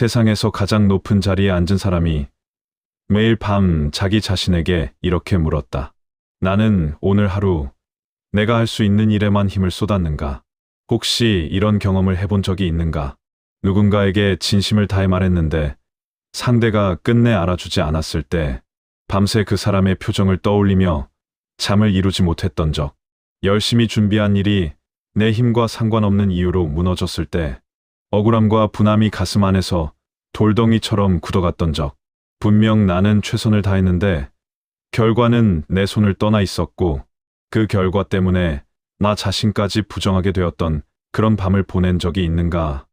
세상에서 가장 높은 자리에 앉은 사람이 매일 밤 자기 자신에게 이렇게 물었다. 나는 오늘 하루 내가 할 수 있는 일에만 힘을 쏟았는가? 혹시 이런 경험을 해본 적이 있는가? 누군가에게 진심을 다해 말했는데 상대가 끝내 알아주지 않았을 때 밤새 그 사람의 표정을 떠올리며 잠을 이루지 못했던 적, 열심히 준비한 일이 내 힘과 상관없는 이유로 무너졌을 때 억울함과 분함이 가슴 안에서 돌덩이처럼 굳어갔던 적, 분명 나는 최선을 다했는데 결과는 내 손을 떠나 있었고 그 결과 때문에 나 자신까지 부정하게 되었던 그런 밤을 보낸 적이 있는가?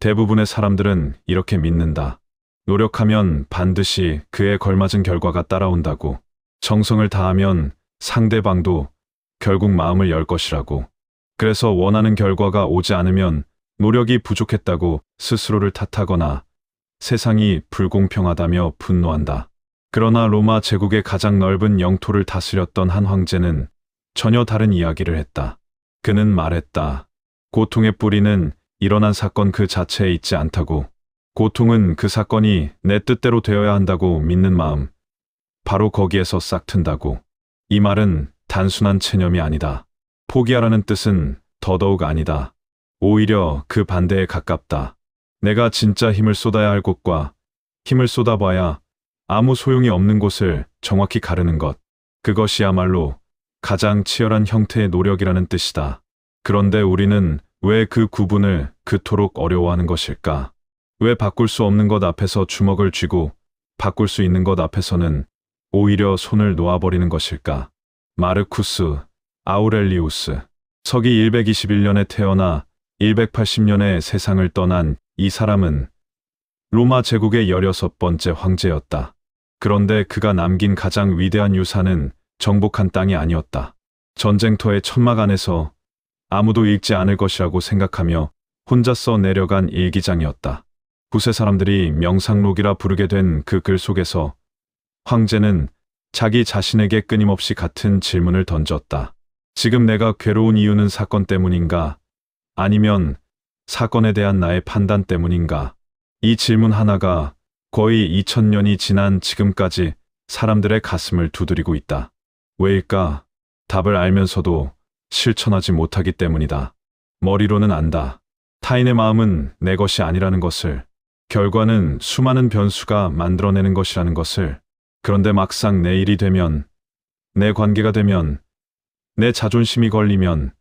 대부분의 사람들은 이렇게 믿는다. 노력하면 반드시 그에 걸맞은 결과가 따라온다고. 정성을 다하면 상대방도 결국 마음을 열 것이라고. 그래서 원하는 결과가 오지 않으면 노력이 부족했다고 스스로를 탓하거나 세상이 불공평하다며 분노한다. 그러나 로마 제국의 가장 넓은 영토를 다스렸던 한 황제는 전혀 다른 이야기를 했다. 그는 말했다. 고통의 뿌리는 일어난 사건 그 자체에 있지 않다고. 고통은 그 사건이 내 뜻대로 되어야 한다고 믿는 마음, 바로 거기에서 싹튼다고. 이 말은 단순한 체념이 아니다. 포기하라는 뜻은 더더욱 아니다. 오히려 그 반대에 가깝다. 내가 진짜 힘을 쏟아야 할 곳과 힘을 쏟아봐야 아무 소용이 없는 곳을 정확히 가르는 것. 그것이야말로 가장 치열한 형태의 노력이라는 뜻이다. 그런데 우리는 왜 그 구분을 그토록 어려워하는 것일까? 왜 바꿀 수 없는 것 앞에서 주먹을 쥐고 바꿀 수 있는 것 앞에서는 오히려 손을 놓아버리는 것일까? 마르쿠스 아우렐리우스. 서기 121년에 태어나 180년에 세상을 떠난 이 사람은 로마 제국의 16번째 황제였다. 그런데 그가 남긴 가장 위대한 유산은 정복한 땅이 아니었다. 전쟁터의 천막 안에서 아무도 읽지 않을 것이라고 생각하며 혼자 써 내려간 일기장이었다. 후세 사람들이 명상록이라 부르게 된 그 글 속에서 황제는 자기 자신에게 끊임없이 같은 질문을 던졌다. 지금 내가 괴로운 이유는 사건 때문인가? 아니면 사건에 대한 나의 판단 때문인가? 이 질문 하나가 거의 2000년이 지난 지금까지 사람들의 가슴을 두드리고 있다. 왜일까? 답을 알면서도 실천하지 못하기 때문이다. 머리로는 안다. 타인의 마음은 내 것이 아니라는 것을, 결과는 수많은 변수가 만들어내는 것이라는 것을. 그런데 막상 내 일이 되면, 내 관계가 되면, 내 자존심이 걸리면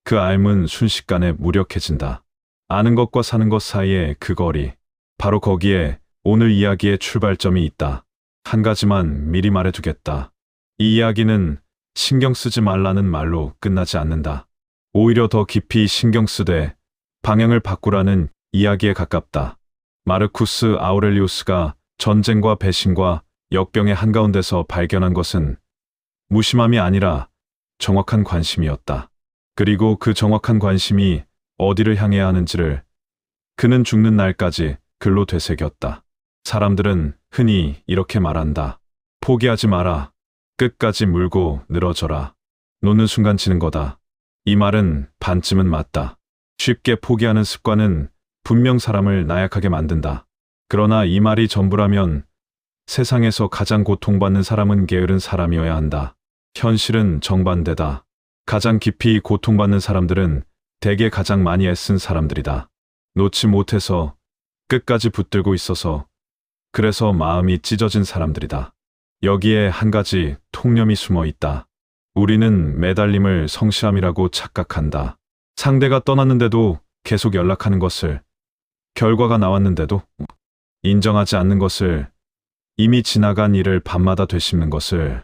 그 알은 순식간에 무력해진다. 아는 것과 사는 것 사이의 그 거리, 바로 거기에 오늘 이야기의 출발점이 있다. 한 가지만 미리 말해두겠다. 이 이야기는 신경 쓰지 말라는 말로 끝나지 않는다. 오히려 더 깊이 신경 쓰되 방향을 바꾸라는 이야기에 가깝다. 마르쿠스 아우렐리우스가 전쟁과 배신과 역병의 한가운데서 발견한 것은 무심함이 아니라 정확한 관심이었다. 그리고 그 정확한 관심이 어디를 향해야 하는지를 그는 죽는 날까지 글로 되새겼다. 사람들은 흔히 이렇게 말한다. 포기하지 마라. 끝까지 물고 늘어져라. 놓는 순간 지는 거다. 이 말은 반쯤은 맞다. 쉽게 포기하는 습관은 분명 사람을 나약하게 만든다. 그러나 이 말이 전부라면 세상에서 가장 고통받는 사람은 게으른 사람이어야 한다. 현실은 정반대다. 가장 깊이 고통받는 사람들은 대개 가장 많이 애쓴 사람들이다. 놓지 못해서 끝까지 붙들고 있어서, 그래서 마음이 찢어진 사람들이다. 여기에 한 가지 통념이 숨어 있다. 우리는 매달림을 성실함이라고 착각한다. 상대가 떠났는데도 계속 연락하는 것을, 결과가 나왔는데도 인정하지 않는 것을, 이미 지나간 일을 밤마다 되씹는 것을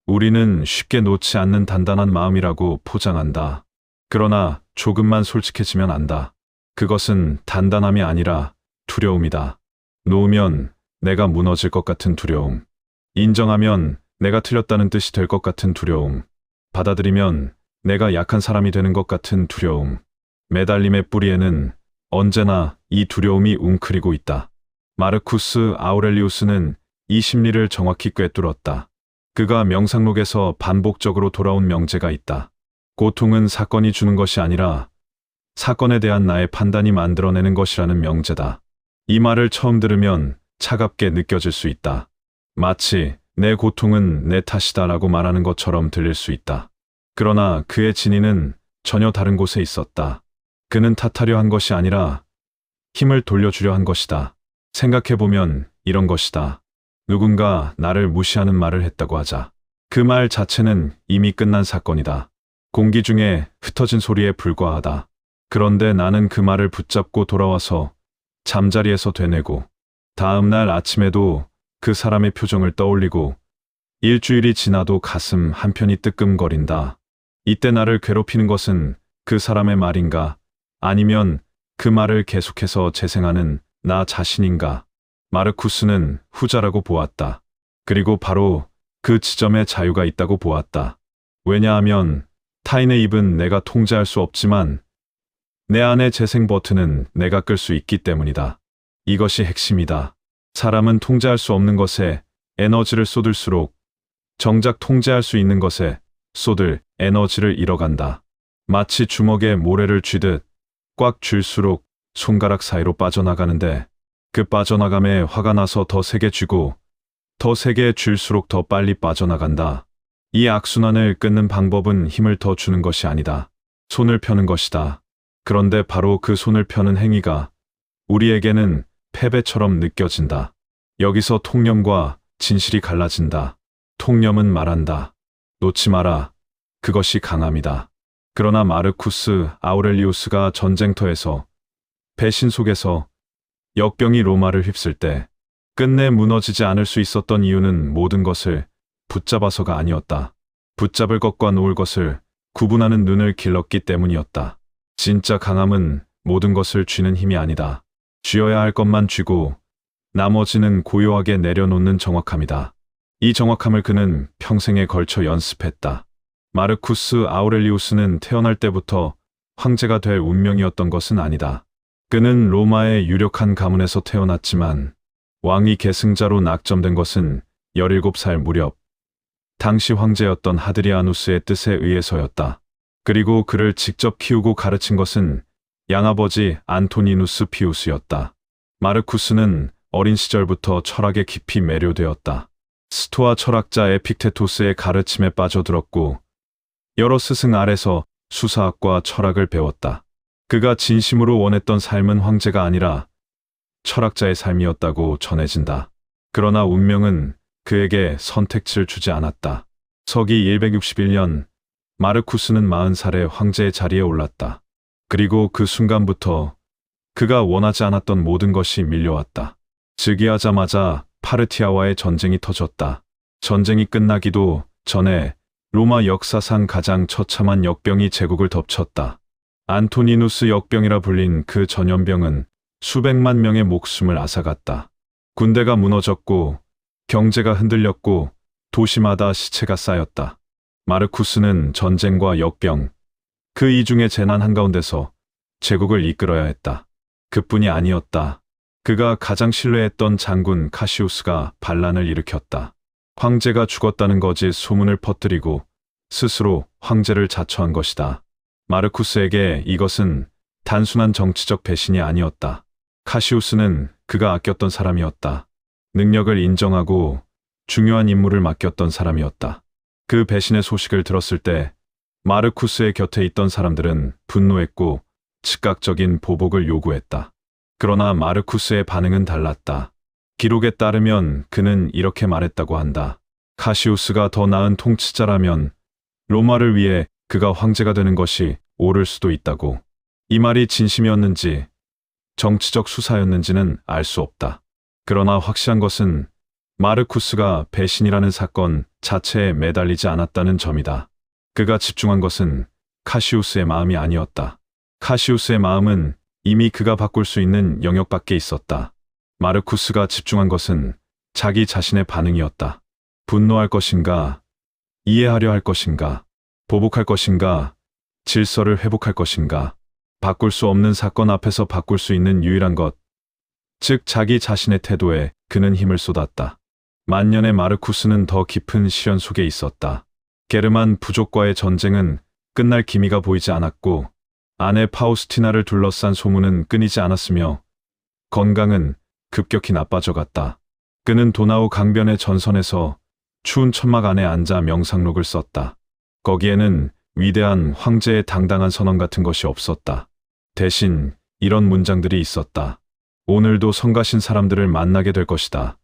우리는 쉽게 놓지 않는 단단한 마음이라고 포장한다. 그러나 조금만 솔직해지면 안다. 그것은 단단함이 아니라 두려움이다. 놓으면 내가 무너질 것 같은 두려움. 인정하면 내가 틀렸다는 뜻이 될 것 같은 두려움. 받아들이면 내가 약한 사람이 되는 것 같은 두려움. 매달림의 뿌리에는 언제나 이 두려움이 웅크리고 있다. 마르쿠스 아우렐리우스는 이 심리를 정확히 꿰뚫었다. 그가 명상록에서 반복적으로 돌아온 명제가 있다. 고통은 사건이 주는 것이 아니라 사건에 대한 나의 판단이 만들어내는 것이라는 명제다. 이 말을 처음 들으면 차갑게 느껴질 수 있다. 마치 내 고통은 내 탓이다라고 말하는 것처럼 들릴 수 있다. 그러나 그의 진위는 전혀 다른 곳에 있었다. 그는 탓하려 한 것이 아니라 힘을 돌려주려 한 것이다. 생각해보면 이런 것이다. 누군가 나를 무시하는 말을 했다고 하자. 그 말 자체는 이미 끝난 사건이다. 공기 중에 흩어진 소리에 불과하다. 그런데 나는 그 말을 붙잡고 돌아와서 잠자리에서 되뇌고 다음 날 아침에도 그 사람의 표정을 떠올리고 일주일이 지나도 가슴 한편이 뜨끔거린다. 이때 나를 괴롭히는 것은 그 사람의 말인가? 아니면 그 말을 계속해서 재생하는 나 자신인가? 마르쿠스는 후자라고 보았다. 그리고 바로 그 지점에 자유가 있다고 보았다. 왜냐하면 타인의 입은 내가 통제할 수 없지만 내 안의 재생 버튼은 내가 끌 수 있기 때문이다. 이것이 핵심이다. 사람은 통제할 수 없는 것에 에너지를 쏟을수록 정작 통제할 수 있는 것에 쏟을 에너지를 잃어간다. 마치 주먹에 모래를 쥐듯 꽉 쥘수록 손가락 사이로 빠져나가는데 그 빠져나감에 화가 나서 더 세게 쥐고 더 세게 쥘수록 더 빨리 빠져나간다. 이 악순환을 끊는 방법은 힘을 더 주는 것이 아니다. 손을 펴는 것이다. 그런데 바로 그 손을 펴는 행위가 우리에게는 패배처럼 느껴진다. 여기서 통념과 진실이 갈라진다. 통념은 말한다. 놓지 마라. 그것이 강함이다. 그러나 마르쿠스 아우렐리우스가 전쟁터에서 배신 속에서 역병이 로마를 휩쓸 때 끝내 무너지지 않을 수 있었던 이유는 모든 것을 붙잡아서가 아니었다. 붙잡을 것과 놓을 것을 구분하는 눈을 길렀기 때문이었다. 진짜 강함은 모든 것을 쥐는 힘이 아니다. 쥐어야 할 것만 쥐고 나머지는 고요하게 내려놓는 정확함이다. 이 정확함을 그는 평생에 걸쳐 연습했다. 마르쿠스 아우렐리우스는 태어날 때부터 황제가 될 운명이었던 것은 아니다. 그는 로마의 유력한 가문에서 태어났지만 왕위 계승자로 낙점된 것은 17살 무렵 당시 황제였던 하드리아누스의 뜻에 의해서였다. 그리고 그를 직접 키우고 가르친 것은 양아버지 안토니누스 피우스였다. 마르쿠스는 어린 시절부터 철학에 깊이 매료되었다. 스토아 철학자 에픽테토스의 가르침에 빠져들었고 여러 스승 아래서 수사학과 철학을 배웠다. 그가 진심으로 원했던 삶은 황제가 아니라 철학자의 삶이었다고 전해진다. 그러나 운명은 그에게 선택지를 주지 않았다. 서기 161년 마르쿠스는 40살에 황제의 자리에 올랐다. 그리고 그 순간부터 그가 원하지 않았던 모든 것이 밀려왔다. 즉위하자마자 파르티아와의 전쟁이 터졌다. 전쟁이 끝나기도 전에 로마 역사상 가장 처참한 역병이 제국을 덮쳤다. 안토니누스 역병이라 불린 그 전염병은 수백만 명의 목숨을 앗아갔다. 군대가 무너졌고 경제가 흔들렸고 도시마다 시체가 쌓였다. 마르쿠스는 전쟁과 역병, 그 이중의 재난 한가운데서 제국을 이끌어야 했다. 그뿐이 아니었다. 그가 가장 신뢰했던 장군 카시우스가 반란을 일으켰다. 황제가 죽었다는 거짓 소문을 퍼뜨리고 스스로 황제를 자처한 것이다. 마르쿠스에게 이것은 단순한 정치적 배신이 아니었다. 카시우스는 그가 아꼈던 사람이었다. 능력을 인정하고 중요한 임무를 맡겼던 사람이었다. 그 배신의 소식을 들었을 때 마르쿠스의 곁에 있던 사람들은 분노했고 즉각적인 보복을 요구했다. 그러나 마르쿠스의 반응은 달랐다. 기록에 따르면 그는 이렇게 말했다고 한다. 카시우스가 더 나은 통치자라면 로마를 위해 그가 황제가 되는 것이 옳을 수도 있다고. 이 말이 진심이었는지 정치적 수사였는지는 알 수 없다. 그러나 확실한 것은 마르쿠스가 배신이라는 사건 자체에 매달리지 않았다는 점이다. 그가 집중한 것은 카시우스의 마음이 아니었다. 카시우스의 마음은 이미 그가 바꿀 수 있는 영역 밖에 있었다. 마르쿠스가 집중한 것은 자기 자신의 반응이었다. 분노할 것인가, 이해하려 할 것인가, 보복할 것인가, 질서를 회복할 것인가. 바꿀 수 없는 사건 앞에서 바꿀 수 있는 유일한 것, 즉 자기 자신의 태도에 그는 힘을 쏟았다. 만년의 마르쿠스는 더 깊은 시련 속에 있었다. 게르만 부족과의 전쟁은 끝날 기미가 보이지 않았고 아내 파우스티나를 둘러싼 소문은 끊이지 않았으며 건강은 급격히 나빠져 갔다. 그는 도나우 강변의 전선에서 추운 천막 안에 앉아 명상록을 썼다. 거기에는 위대한 황제의 당당한 선언 같은 것이 없었다. 대신 이런 문장들이 있었다. 오늘도 성가신 사람들을 만나게 될 것이다.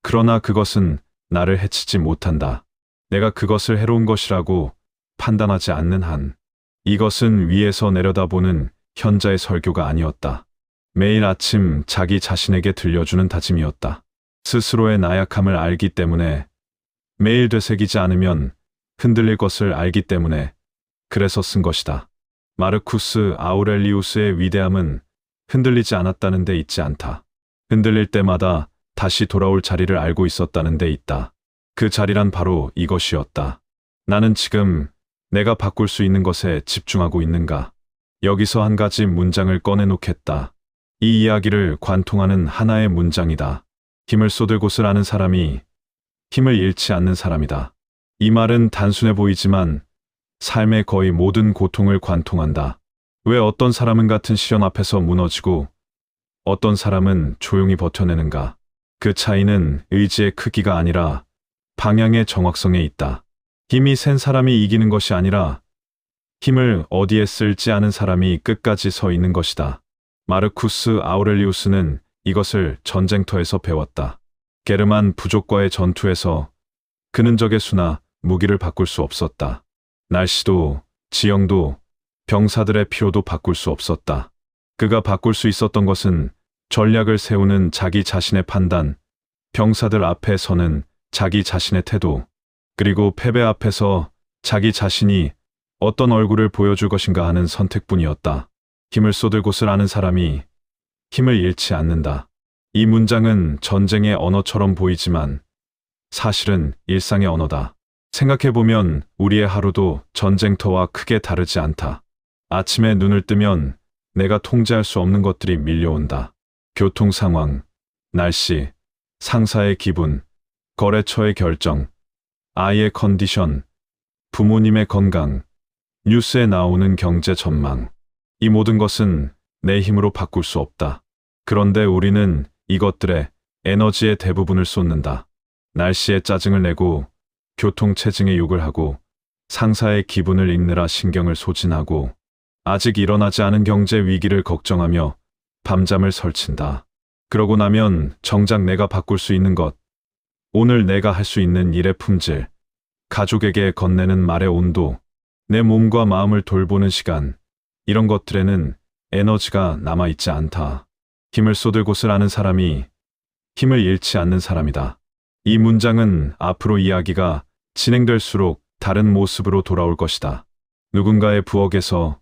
그러나 그것은 나를 해치지 못한다. 내가 그것을 해로운 것이라고 판단하지 않는 한. 이것은 위에서 내려다보는 현자의 설교가 아니었다. 매일 아침 자기 자신에게 들려주는 다짐이었다. 스스로의 나약함을 알기 때문에, 매일 되새기지 않으면 흔들릴 것을 알기 때문에, 그래서 쓴 것이다. 마르쿠스 아우렐리우스의 위대함은 흔들리지 않았다는 데 있지 않다. 흔들릴 때마다 다시 돌아올 자리를 알고 있었다는 데 있다. 그 자리란 바로 이것이었다. 나는 지금 내가 바꿀 수 있는 것에 집중하고 있는가? 여기서 한 가지 문장을 꺼내놓겠다. 이 이야기를 관통하는 하나의 문장이다. 힘을 쏟을 곳을 아는 사람이 힘을 잃지 않는 사람이다. 이 말은 단순해 보이지만 삶의 거의 모든 고통을 관통한다. 왜 어떤 사람은 같은 시련 앞에서 무너지고 어떤 사람은 조용히 버텨내는가? 그 차이는 의지의 크기가 아니라 방향의 정확성에 있다. 힘이 센 사람이 이기는 것이 아니라 힘을 어디에 쓸지 아는 사람이 끝까지 서 있는 것이다. 마르쿠스 아우렐리우스는 이것을 전쟁터에서 배웠다. 게르만 부족과의 전투에서 그는 적의 수나 무기를 바꿀 수 없었다. 날씨도, 지형도, 병사들의 피로도 바꿀 수 없었다. 그가 바꿀 수 있었던 것은 전략을 세우는 자기 자신의 판단, 병사들 앞에 서는 자기 자신의 태도, 그리고 패배 앞에서 자기 자신이 어떤 얼굴을 보여줄 것인가 하는 선택뿐이었다. 힘을 쏟을 곳을 아는 사람이 힘을 잃지 않는다. 이 문장은 전쟁의 언어처럼 보이지만 사실은 일상의 언어다. 생각해보면 우리의 하루도 전쟁터와 크게 다르지 않다. 아침에 눈을 뜨면 내가 통제할 수 없는 것들이 밀려온다. 교통 상황, 날씨, 상사의 기분, 거래처의 결정, 아이의 컨디션, 부모님의 건강, 뉴스에 나오는 경제 전망. 이 모든 것은 내 힘으로 바꿀 수 없다. 그런데 우리는 이것들에 에너지의 대부분을 쏟는다. 날씨에 짜증을 내고, 교통체증에 욕을 하고, 상사의 기분을 읽느라 신경을 소진하고, 아직 일어나지 않은 경제 위기를 걱정하며 밤잠을 설친다. 그러고 나면 정작 내가 바꿀 수 있는 것, 오늘 내가 할 수 있는 일의 품질, 가족에게 건네는 말의 온도, 내 몸과 마음을 돌보는 시간, 이런 것들에는 에너지가 남아있지 않다. 힘을 쏟을 곳을 아는 사람이 힘을 잃지 않는 사람이다. 이 문장은 앞으로 이야기가 진행될수록 다른 모습으로 돌아올 것이다. 누군가의 부엌에서,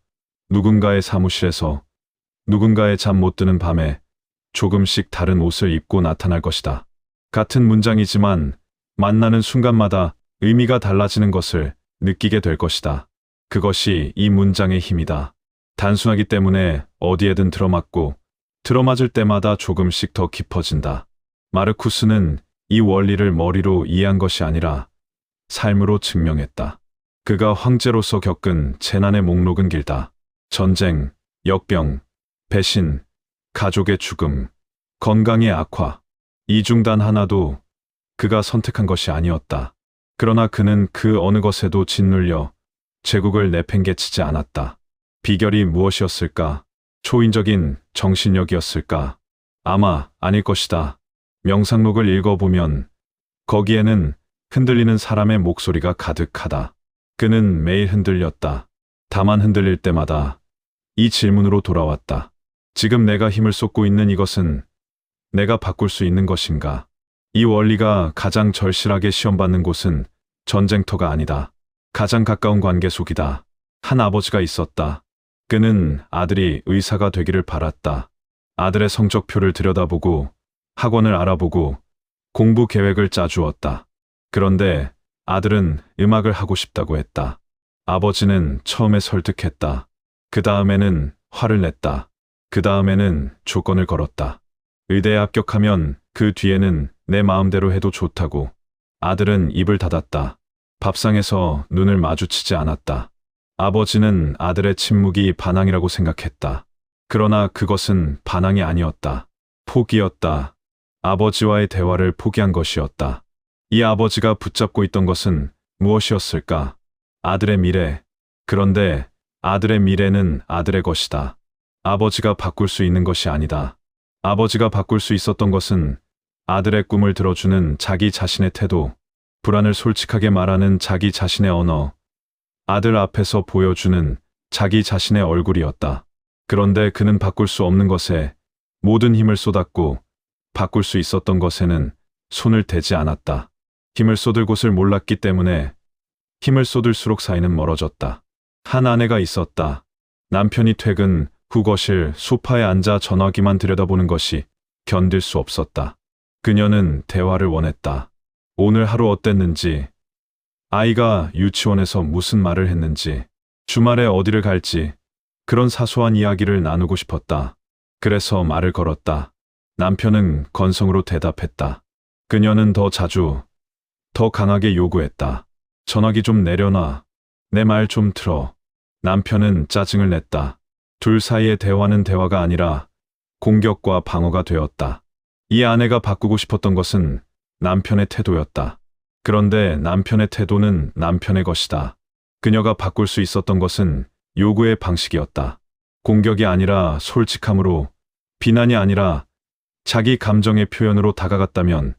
누군가의 사무실에서, 누군가의 잠 못 드는 밤에 조금씩 다른 옷을 입고 나타날 것이다. 같은 문장이지만 만나는 순간마다 의미가 달라지는 것을 느끼게 될 것이다. 그것이 이 문장의 힘이다. 단순하기 때문에 어디에든 들어맞고 들어맞을 때마다 조금씩 더 깊어진다. 마르쿠스는 이 원리를 머리로 이해한 것이 아니라 삶으로 증명했다. 그가 황제로서 겪은 재난의 목록은 길다. 전쟁, 역병, 배신, 가족의 죽음, 건강의 악화. 이 중 단 하나도 그가 선택한 것이 아니었다. 그러나 그는 그 어느 것에도 짓눌려 제국을 내팽개치지 않았다. 비결이 무엇이었을까? 초인적인 정신력이었을까? 아마 아닐 것이다. 명상록을 읽어보면 거기에는 흔들리는 사람의 목소리가 가득하다. 그는 매일 흔들렸다. 다만 흔들릴 때마다 이 질문으로 돌아왔다. 지금 내가 힘을 쏟고 있는 이것은 내가 바꿀 수 있는 것인가? 이 원리가 가장 절실하게 시험받는 곳은 전쟁터가 아니다. 가장 가까운 관계 속이다. 한 아버지가 있었다. 그는 아들이 의사가 되기를 바랐다. 아들의 성적표를 들여다보고 학원을 알아보고 공부 계획을 짜주었다. 그런데 아들은 음악을 하고 싶다고 했다. 아버지는 처음에 설득했다. 그 다음에는 화를 냈다. 그 다음에는 조건을 걸었다. 의대에 합격하면 그 뒤에는 내 마음대로 해도 좋다고. 아들은 입을 닫았다. 밥상에서 눈을 마주치지 않았다. 아버지는 아들의 침묵이 반항이라고 생각했다. 그러나 그것은 반항이 아니었다. 포기였다. 아버지와의 대화를 포기한 것이었다. 이 아버지가 붙잡고 있던 것은 무엇이었을까? 아들의 미래. 그런데 아들의 미래는 아들의 것이다. 아버지가 바꿀 수 있는 것이 아니다. 아버지가 바꿀 수 있었던 것은 아들의 꿈을 들어주는 자기 자신의 태도, 불안을 솔직하게 말하는 자기 자신의 언어, 아들 앞에서 보여주는 자기 자신의 얼굴이었다. 그런데 그는 바꿀 수 없는 것에 모든 힘을 쏟았고 바꿀 수 있었던 것에는 손을 대지 않았다. 힘을 쏟을 곳을 몰랐기 때문에 힘을 쏟을수록 사이는 멀어졌다. 한 아내가 있었다. 남편이 퇴근 후 거실 소파에 앉아 전화기만 들여다보는 것이 견딜 수 없었다. 그녀는 대화를 원했다. 오늘 하루 어땠는지, 아이가 유치원에서 무슨 말을 했는지, 주말에 어디를 갈지, 그런 사소한 이야기를 나누고 싶었다. 그래서 말을 걸었다. 남편은 건성으로 대답했다. 그녀는 더 자주, 더 강하게 요구했다. 전화기 좀 내려놔. 내 말 좀 틀어. 남편은 짜증을 냈다. 둘 사이의 대화는 대화가 아니라 공격과 방어가 되었다. 이 아내가 바꾸고 싶었던 것은 남편의 태도였다. 그런데 남편의 태도는 남편의 것이다. 그녀가 바꿀 수 있었던 것은 요구의 방식이었다. 공격이 아니라 솔직함으로, 비난이 아니라 자기 감정의 표현으로 다가갔다면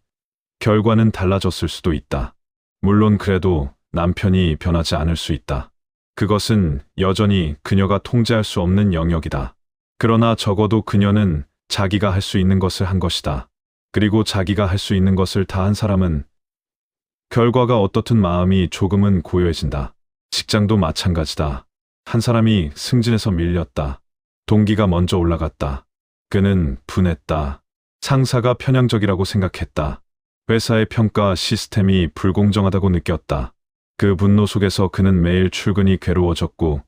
결과는 달라졌을 수도 있다. 물론 그래도 남편이 변하지 않을 수 있다. 그것은 여전히 그녀가 통제할 수 없는 영역이다. 그러나 적어도 그녀는 자기가 할 수 있는 것을 한 것이다. 그리고 자기가 할 수 있는 것을 다 한 사람은 결과가 어떻든 마음이 조금은 고요해진다. 직장도 마찬가지다. 한 사람이 승진해서 밀렸다. 동기가 먼저 올라갔다. 그는 분했다. 상사가 편향적이라고 생각했다. 회사의 평가 시스템이 불공정하다고 느꼈다. 그 분노 속에서 그는 매일 출근이 괴로워졌고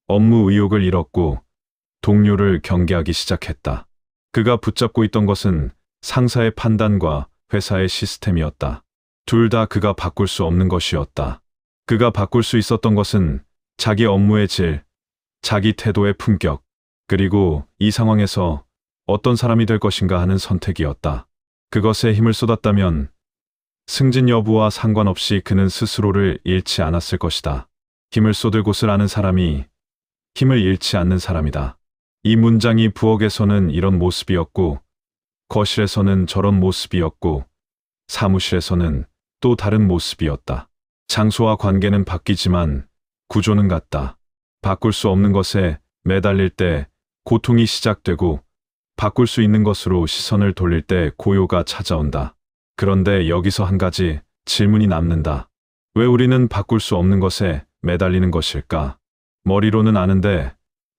업무 의욕을 잃었고 동료를 경계하기 시작했다. 그가 붙잡고 있던 것은 상사의 판단과 회사의 시스템이었다. 둘 다 그가 바꿀 수 없는 것이었다. 그가 바꿀 수 있었던 것은 자기 업무의 질, 자기 태도의 품격, 그리고 이 상황에서 어떤 사람이 될 것인가 하는 선택이었다. 그것에 힘을 쏟았다면 승진 여부와 상관없이 그는 스스로를 잃지 않았을 것이다. 힘을 쏟을 곳을 아는 사람이 힘을 잃지 않는 사람이다. 이 문장이 부엌에서는 이런 모습이었고, 거실에서는 저런 모습이었고, 사무실에서는 또 다른 모습이었다. 장소와 관계는 바뀌지만 구조는 같다. 바꿀 수 없는 것에 매달릴 때 고통이 시작되고, 바꿀 수 있는 것으로 시선을 돌릴 때 고요가 찾아온다. 그런데 여기서 한 가지 질문이 남는다. 왜 우리는 바꿀 수 없는 것에 매달리는 것일까? 머리로는 아는데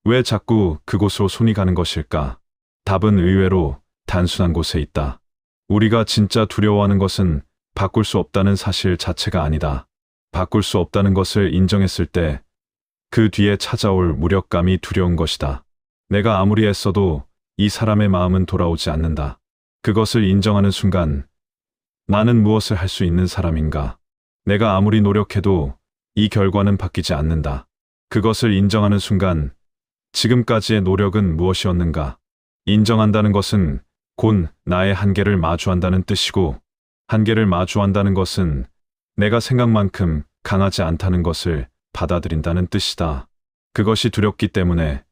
왜 자꾸 그곳으로 손이 가는 것일까? 답은 의외로 단순한 곳에 있다. 우리가 진짜 두려워하는 것은 바꿀 수 없다는 사실 자체가 아니다. 바꿀 수 없다는 것을 인정했을 때 그 뒤에 찾아올 무력감이 두려운 것이다. 내가 아무리 애써도 이 사람의 마음은 돌아오지 않는다. 그것을 인정하는 순간 나는 무엇을 할 수 있는 사람인가? 내가 아무리 노력해도 이 결과는 바뀌지 않는다. 그것을 인정하는 순간 지금까지의 노력은 무엇이었는가? 인정한다는 것은 곧 나의 한계를 마주한다는 뜻이고, 한계를 마주한다는 것은 내가 생각만큼 강하지 않다는 것을 받아들인다는 뜻이다. 그것이 두렵기 때문에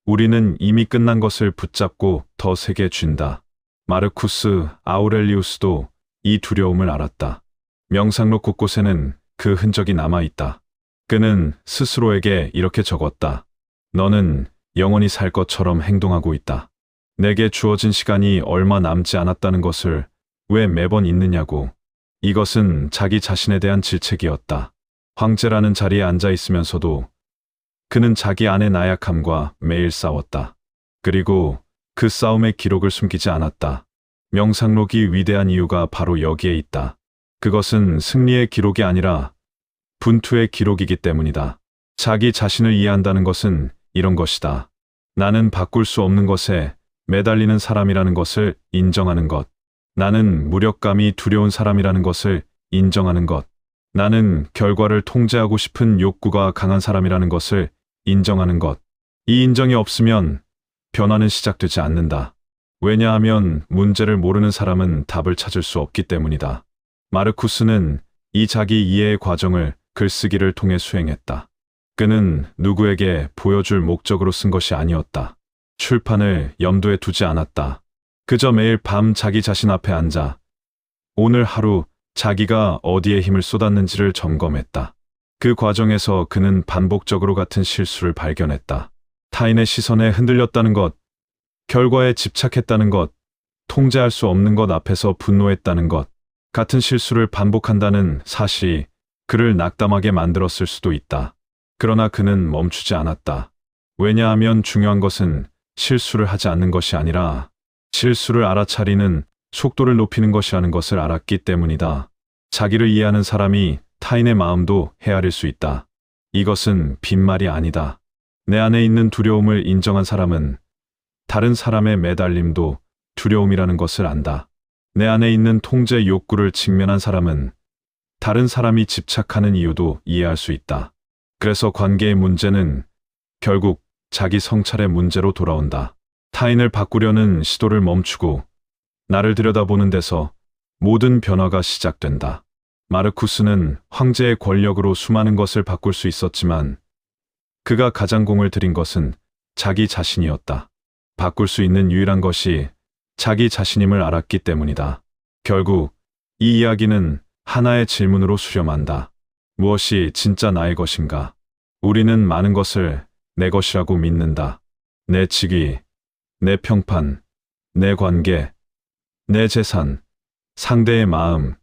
우리는 이미 끝난 것을 붙잡고 더 세게 쥔다. 마르쿠스 아우렐리우스도 이 두려움을 알았다. 명상록 곳곳에는 그 흔적이 남아있다. 그는 스스로에게 이렇게 적었다. 너는 영원히 살 것처럼 행동하고 있다. 내게 주어진 시간이 얼마 남지 않았다는 것을 왜 매번 잊느냐고. 이것은 자기 자신에 대한 질책이었다. 황제라는 자리에 앉아 있으면서도 그는 자기 안의 나약함과 매일 싸웠다. 그리고 그 싸움의 기록을 숨기지 않았다. 명상록이 위대한 이유가 바로 여기에 있다. 그것은 승리의 기록이 아니라 분투의 기록이기 때문이다. 자기 자신을 이해한다는 것은 이런 것이다. 나는 바꿀 수 없는 것에 매달리는 사람이라는 것을 인정하는 것. 나는 무력감이 두려운 사람이라는 것을 인정하는 것. 나는 결과를 통제하고 싶은 욕구가 강한 사람이라는 것을 인정하는 것. 이 인정이 없으면 변화는 시작되지 않는다. 왜냐하면 문제를 모르는 사람은 답을 찾을 수 없기 때문이다. 마르쿠스는 이 자기 이해의 과정을 글쓰기를 통해 수행했다. 그는 누구에게 보여줄 목적으로 쓴 것이 아니었다. 출판을 염두에 두지 않았다. 그저 매일 밤 자기 자신 앞에 앉아 오늘 하루 자기가 어디에 힘을 쏟았는지를 점검했다. 그 과정에서 그는 반복적으로 같은 실수를 발견했다. 타인의 시선에 흔들렸다는 것, 결과에 집착했다는 것, 통제할 수 없는 것 앞에서 분노했다는 것, 같은 실수를 반복한다는 사실이 그를 낙담하게 만들었을 수도 있다. 그러나 그는 멈추지 않았다. 왜냐하면 중요한 것은 실수를 하지 않는 것이 아니라 실수를 알아차리는 속도를 높이는 것이라는 것을 알았기 때문이다. 자기를 이해하는 사람이 타인의 마음도 헤아릴 수 있다. 이것은 빈말이 아니다. 내 안에 있는 두려움을 인정한 사람은 다른 사람의 매달림도 두려움이라는 것을 안다. 내 안에 있는 통제 욕구를 직면한 사람은 다른 사람이 집착하는 이유도 이해할 수 있다. 그래서 관계의 문제는 결국 자기 성찰의 문제로 돌아온다. 타인을 바꾸려는 시도를 멈추고 나를 들여다보는 데서 모든 변화가 시작된다. 마르쿠스는 황제의 권력으로 수많은 것을 바꿀 수 있었지만 그가 가장 공을 들인 것은 자기 자신이었다. 바꿀 수 있는 유일한 것이 자기 자신임을 알았기 때문이다. 결국 이 이야기는 하나의 질문으로 수렴한다. 무엇이 진짜 나의 것인가? 우리는 많은 것을 내 것이라고 믿는다. 내 직위, 내 평판, 내 관계, 내 재산, 상대의 마음,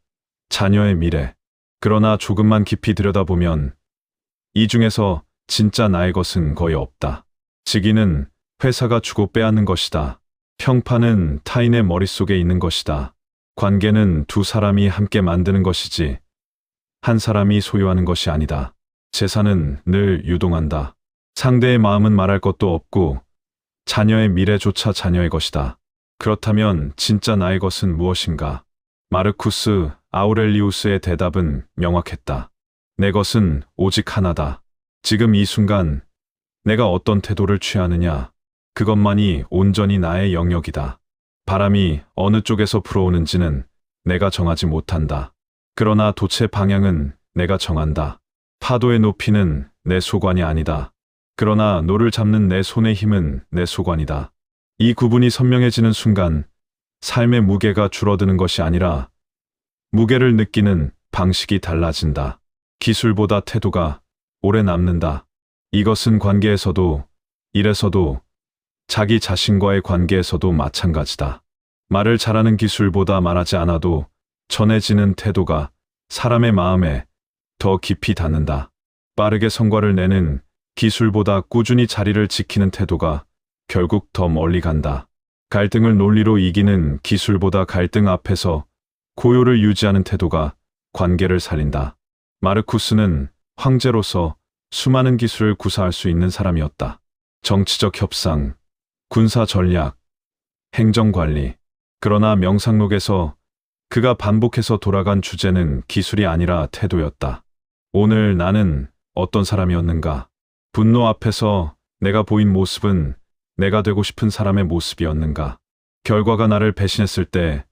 자녀의 미래. 그러나 조금만 깊이 들여다보면 이 중에서 진짜 나의 것은 거의 없다. 직위는 회사가 주고 빼앗는 것이다. 평판은 타인의 머릿속에 있는 것이다. 관계는 두 사람이 함께 만드는 것이지 한 사람이 소유하는 것이 아니다. 재산은 늘 유동한다. 상대의 마음은 말할 것도 없고 자녀의 미래조차 자녀의 것이다. 그렇다면 진짜 나의 것은 무엇인가? 마르쿠스 아우렐리우스의 대답은 명확했다. 내 것은 오직 하나다. 지금 이 순간 내가 어떤 태도를 취하느냐, 그것만이 온전히 나의 영역이다. 바람이 어느 쪽에서 불어오는지는 내가 정하지 못한다. 그러나 돛의 방향은 내가 정한다. 파도의 높이는 내 소관이 아니다. 그러나 노를 잡는 내 손의 힘은 내 소관이다. 이 구분이 선명해지는 순간 삶의 무게가 줄어드는 것이 아니라 무게를 느끼는 방식이 달라진다. 기술보다 태도가 오래 남는다. 이것은 관계에서도, 일에서도, 자기 자신과의 관계에서도 마찬가지다. 말을 잘하는 기술보다 말하지 않아도 전해지는 태도가 사람의 마음에 더 깊이 닿는다. 빠르게 성과를 내는 기술보다 꾸준히 자리를 지키는 태도가 결국 더 멀리 간다. 갈등을 논리로 이기는 기술보다 갈등 앞에서 고요를 유지하는 태도가 관계를 살린다. 마르쿠스는 황제로서 수많은 기술을 구사할 수 있는 사람이었다. 정치적 협상, 군사 전략, 행정 관리. 그러나 명상록에서 그가 반복해서 돌아간 주제는 기술이 아니라 태도였다. 오늘 나는 어떤 사람이었는가? 분노 앞에서 내가 보인 모습은 내가 되고 싶은 사람의 모습이었는가? 결과가 나를 배신했을 때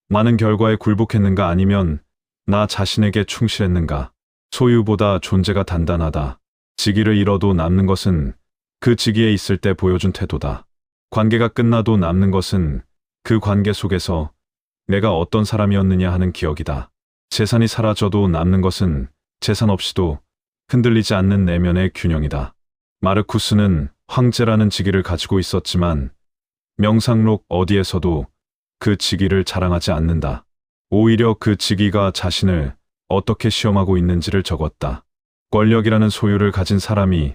많은 결과에 굴복했는가 아니면 나 자신에게 충실했는가? 소유보다 존재가 단단하다. 직위를 잃어도 남는 것은 그 직위에 있을 때 보여준 태도다. 관계가 끝나도 남는 것은 그 관계 속에서 내가 어떤 사람이었느냐 하는 기억이다. 재산이 사라져도 남는 것은 재산 없이도 흔들리지 않는 내면의 균형이다. 마르쿠스는 황제라는 직위를 가지고 있었지만 명상록 어디에서도 그 직위를 자랑하지 않는다. 오히려 그 직위가 자신을 어떻게 시험하고 있는지를 적었다. 권력이라는 소유를 가진 사람이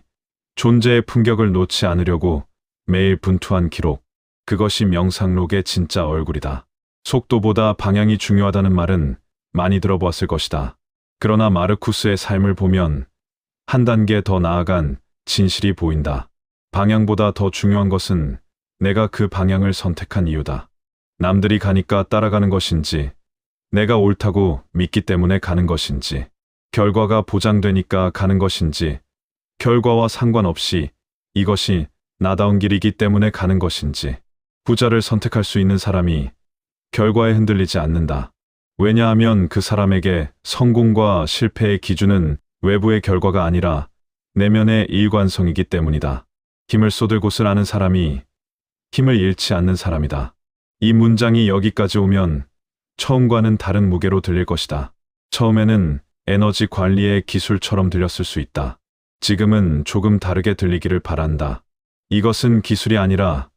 존재의 품격을 놓지 않으려고 매일 분투한 기록. 그것이 명상록의 진짜 얼굴이다. 속도보다 방향이 중요하다는 말은 많이 들어보았을 것이다. 그러나 마르쿠스의 삶을 보면 한 단계 더 나아간 진실이 보인다. 방향보다 더 중요한 것은 내가 그 방향을 선택한 이유다. 남들이 가니까 따라가는 것인지, 내가 옳다고 믿기 때문에 가는 것인지, 결과가 보장되니까 가는 것인지, 결과와 상관없이 이것이 나다운 길이기 때문에 가는 것인지, 부자를 선택할 수 있는 사람이 결과에 흔들리지 않는다. 왜냐하면 그 사람에게 성공과 실패의 기준은 외부의 결과가 아니라 내면의 일관성이기 때문이다. 힘을 쏟을 곳을 아는 사람이 힘을 잃지 않는 사람이다. 이 문장이 여기까지 오면 처음과는 다른 무게로 들릴 것이다. 처음에는 에너지 관리의 기술처럼 들렸을 수 있다. 지금은 조금 다르게 들리기를 바란다. 이것은 기술이 아니라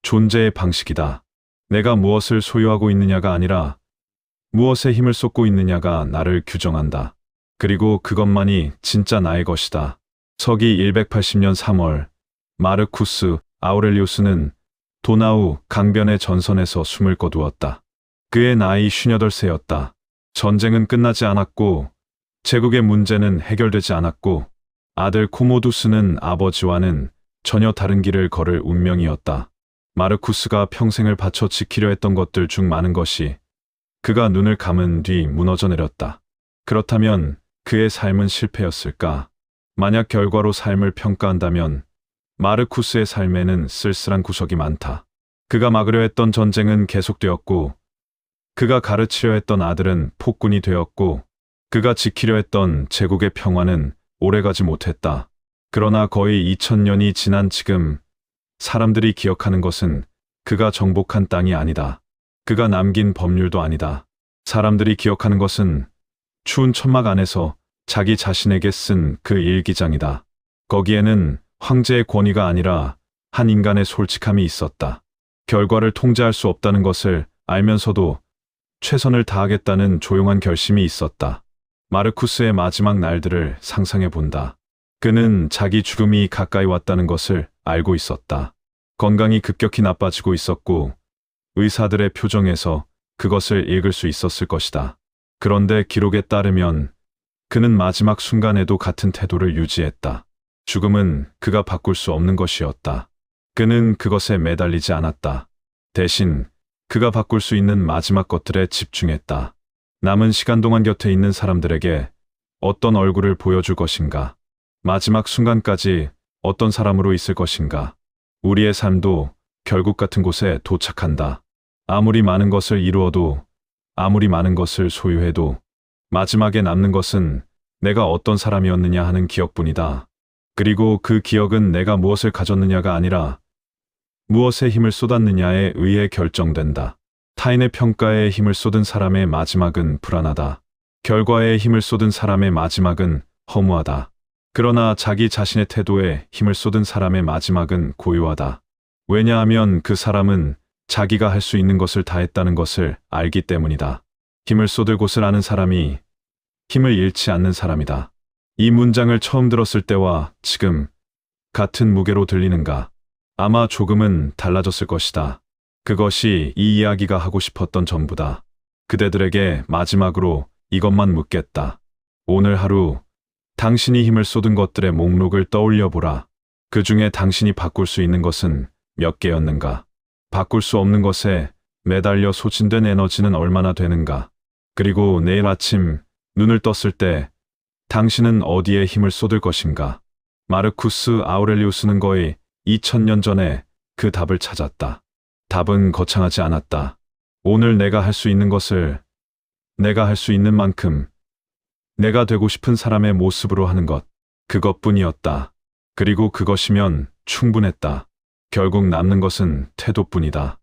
존재의 방식이다. 내가 무엇을 소유하고 있느냐가 아니라 무엇에 힘을 쏟고 있느냐가 나를 규정한다. 그리고 그것만이 진짜 나의 것이다. 서기 180년 3월 마르쿠스 아우렐리우스는 도나우 강변의 전선에서 숨을 거두었다. 그의 나이 58세였다. 전쟁은 끝나지 않았고 제국의 문제는 해결되지 않았고 아들 코모두스는 아버지와는 전혀 다른 길을 걸을 운명이었다. 마르쿠스가 평생을 바쳐 지키려 했던 것들 중 많은 것이 그가 눈을 감은 뒤 무너져 내렸다. 그렇다면 그의 삶은 실패였을까? 만약 결과로 삶을 평가한다면 마르쿠스의 삶에는 쓸쓸한 구석이 많다. 그가 막으려 했던 전쟁은 계속되었고 그가 가르치려 했던 아들은 폭군이 되었고 그가 지키려 했던 제국의 평화는 오래가지 못했다. 그러나 거의 2000년이 지난 지금 사람들이 기억하는 것은 그가 정복한 땅이 아니다. 그가 남긴 법률도 아니다. 사람들이 기억하는 것은 추운 천막 안에서 자기 자신에게 쓴 그 일기장이다. 거기에는 황제의 권위가 아니라 한 인간의 솔직함이 있었다. 결과를 통제할 수 없다는 것을 알면서도 최선을 다하겠다는 조용한 결심이 있었다. 마르쿠스의 마지막 날들을 상상해 본다. 그는 자기 죽음이 가까이 왔다는 것을 알고 있었다. 건강이 급격히 나빠지고 있었고 의사들의 표정에서 그것을 읽을 수 있었을 것이다. 그런데 기록에 따르면 그는 마지막 순간에도 같은 태도를 유지했다. 죽음은 그가 바꿀 수 없는 것이었다. 그는 그것에 매달리지 않았다. 대신 그가 바꿀 수 있는 마지막 것들에 집중했다. 남은 시간 동안 곁에 있는 사람들에게 어떤 얼굴을 보여줄 것인가? 마지막 순간까지 어떤 사람으로 있을 것인가? 우리의 삶도 결국 같은 곳에 도착한다. 아무리 많은 것을 이루어도, 아무리 많은 것을 소유해도 마지막에 남는 것은 내가 어떤 사람이었느냐 하는 기억뿐이다. 그리고 그 기억은 내가 무엇을 가졌느냐가 아니라 무엇에 힘을 쏟았느냐에 의해 결정된다. 타인의 평가에 힘을 쏟은 사람의 마지막은 불안하다. 결과에 힘을 쏟은 사람의 마지막은 허무하다. 그러나 자기 자신의 태도에 힘을 쏟은 사람의 마지막은 고요하다. 왜냐하면 그 사람은 자기가 할 수 있는 것을 다 했다는 것을 알기 때문이다. 힘을 쏟을 곳을 아는 사람이 힘을 잃지 않는 사람이다. 이 문장을 처음 들었을 때와 지금 같은 무게로 들리는가? 아마 조금은 달라졌을 것이다. 그것이 이 이야기가 하고 싶었던 전부다. 그대들에게 마지막으로 이것만 묻겠다. 오늘 하루 당신이 힘을 쏟은 것들의 목록을 떠올려 보라. 그 중에 당신이 바꿀 수 있는 것은 몇 개였는가? 바꿀 수 없는 것에 매달려 소진된 에너지는 얼마나 되는가? 그리고 내일 아침 눈을 떴을 때 당신은 어디에 힘을 쏟을 것인가? 마르쿠스 아우렐리우스는 거의 2000년 전에 그 답을 찾았다. 답은 거창하지 않았다. 오늘 내가 할 수 있는 것을 내가 할 수 있는 만큼 내가 되고 싶은 사람의 모습으로 하는 것, 그것뿐이었다. 그리고 그것이면 충분했다. 결국 남는 것은 태도뿐이다.